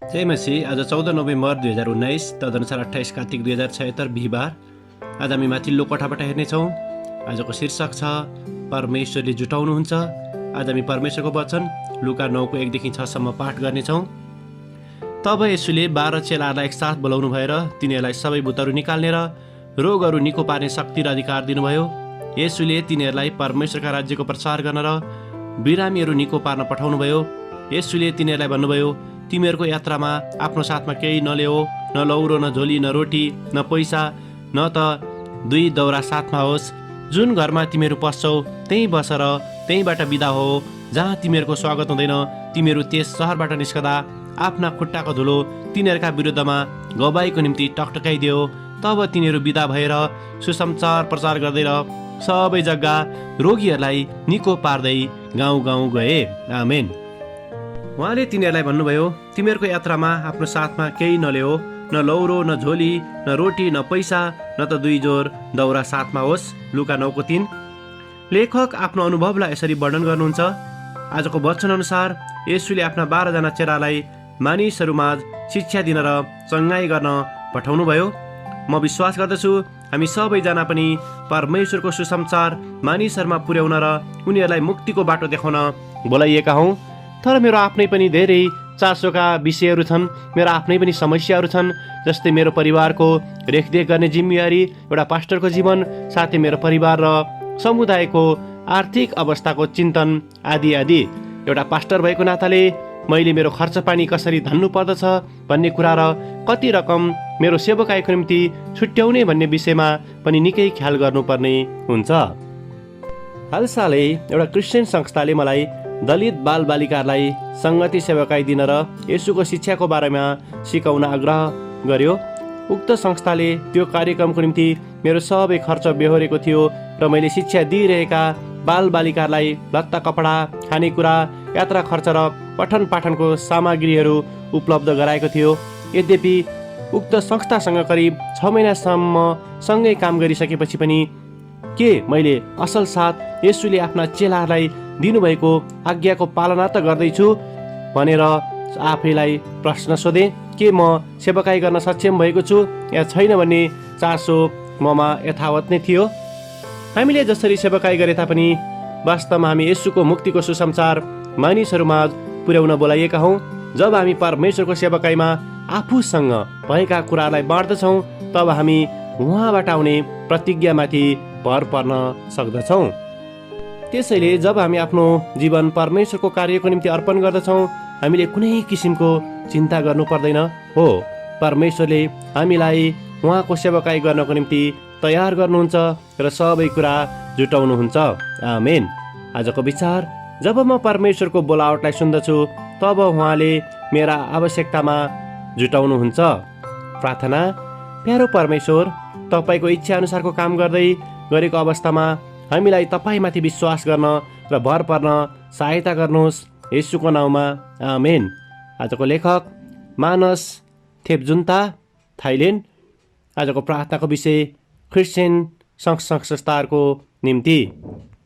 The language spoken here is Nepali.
जय मसीह। आज 14 नोभेम्बर 2019 तदनुसार 28 कार्तिक 2076 बिहिबार। आज हामी माथिल्लो कोठाबाट हेर्नेछौँ। आजको शीर्षक छ परमेश्वरले जुटाउनुहुन्छ। आज हामी परमेश्वरको वचन लुका 9को 1 देखि 6 सम्म पाठ गर्नेछौँ। तब येशूले 12 चेलाहरूलाई एकसाथ बोलाउनु भएर तिनीहरूलाई सबै भूतहरू निकाल्ने र रोगहरू निको पार्ने शक्ति र अधिकार दिनुभयो। येशूले तिनीहरूलाई परमेश्वरका राज्यको प्रचार गर्न र बिरामीहरू निको पार्न पठाउनुभयो। येशूले तिनीहरूलाई भन्नुभयो, तिमीहरूको यात्रामा आफ्नो साथमा केही नल्याऊ, न लौरो, न झोली, न रोटी, न पैसा, न त 2 दौरा साथमा होस्। जुन घरमा तिमीहरू पस्छौ त्यहीँ बस र त्यहीँबाट बिदा हो। जहाँ तिमीहरूको स्वागत हुँदैन तिमीहरू त्यस सहरबाट निस्कदा आफ्ना खुट्टाको धुलो तिनीहरूका विरुद्धमा गवाईको निम्ति टकटकाइदियो। तब तिनीहरू बिदा भएर सुसमाचार प्रचार गर्दै र सबै जग्गा रोगीहरूलाई निको पार्दै गाउँ गाउँ गए। आमेन। उहाँले तिनीहरूलाई भन्नुभयो, तिमीहरूको यात्रामा आफ्नो साथमा केही नल्याऊ, न लौरो, न झोली, न रोटी, न पैसा, न त 2 जोर दौरा साथमा होस्। लुका 9:3। लेखक आफ्नो अनुभवलाई यसरी वर्णन गर्नुहुन्छ। आजको वचन अनुसार येशूले आफ्ना 12 जना चेलालाई मानिसहरूमाझ शिक्षा दिन र चङ्गाई गर्न पठाउनुभयो। म विश्वास गर्दछु हामी सबैजना पनि परमेश्वरको सुसमाचार मानिसहरूमा पुर्याउन र उनीहरूलाई मुक्तिको बाटो देखाउन बोलाइएका हौँ। तर मेरो आफ्नै पनि धेरै चासोका विषयहरू छन्। मेरो आफ्नै पनि समस्याहरू छन्, जस्तै मेरो परिवारको रेखदेख गर्ने जिम्मेवारी, एउटा पास्टरको जीवन, साथै मेरो परिवार र समुदायको आर्थिक अवस्थाको चिन्तन आदि आदि। एउटा पास्टर भएको नाताले मैले मेरो खर्च पानी कसरी धान्नु पर्दछ भन्ने कुरा र कति रकम मेरो सेवकाईको निम्ति छुट्याउने भन्ने विषयमा पनि निकै ख्याल गर्नुपर्ने हुन्छ। हालसालै एउटा क्रिस्चियन संस्थाले मलाई दलित बालबालिकाहरूलाई सङ्गति सेवकाई दिन र येशूको शिक्षाको बारेमा सिकाउन आग्रह गर्यो। उक्त संस्थाले त्यो कार्यक्रमको निम्ति मेरो सबै खर्च बेहोरेको थियो र मैले शिक्षा दिइरहेका बालबालिकाहरूलाई लत्ता कपडा, खानेकुरा, यात्रा खर्च र पठन पाठनको सामग्रीहरू उपलब्ध गराएको थियो। यद्यपि उक्त संस्थासँग करिब 6 महिनासम्म सँगै काम गरिसकेपछि पनि के मैले असल साथ येशूले आफ्ना चेलाहरूलाई दिनुभएको आज्ञाको पालना त गर्दैछु भनेर आफैलाई प्रश्न सोधेँ। के म सेवकाई गर्न सक्षम भएको छु या छैन भन्ने चासो ममा यथावत नै थियो। हामीले जसरी सेवकाई गरे तापनि वास्तवमा हामी येशूको मुक्तिको सुसमाचार मानिसहरूमाझ पुर्याउन बोलाइएका हौँ। जब हामी परमेश्वरको सेवकाईमा आफूसँग भएका कुरालाई बाँड्दछौँ तब हामी उहाँबाट आउने प्रतिज्ञामाथि भर पर्न सक्दछौँ। त्यसैले जब हामी आफ्नो जीवन परमेश्वरको कार्यको निम्ति अर्पण गर्दछौँ हामीले कुनै किसिमको चिन्ता गर्नु पर्दैन। हो, परमेश्वरले हामीलाई उहाँको सेवकाई गर्नको निम्ति तयार गर्नुहुन्छ र सबै कुरा जुटाउनुहुन्छ। आमेन। आजको विचार, जब म परमेश्वरको बोलावटलाई सुन्दछु तब उहाँले मेरा आवश्यकतामा जुटाउनुहुन्छ। प्रार्थना। प्यारो परमेश्वर, तपाईँको इच्छा अनुसारको काम गर्दै गरेको अवस्थामा हामीलाई तपाईँमाथि विश्वास गर्न र भर पर्न सहायता गर्नुहोस्। येशूको नाउँमा आमेन। आजको लेखक मानस थेपजुन्ता, थाइल्यान्ड। आजको प्रार्थनाको विषय क्रिस्चियन संघ संस्थाहरूको निम्ति।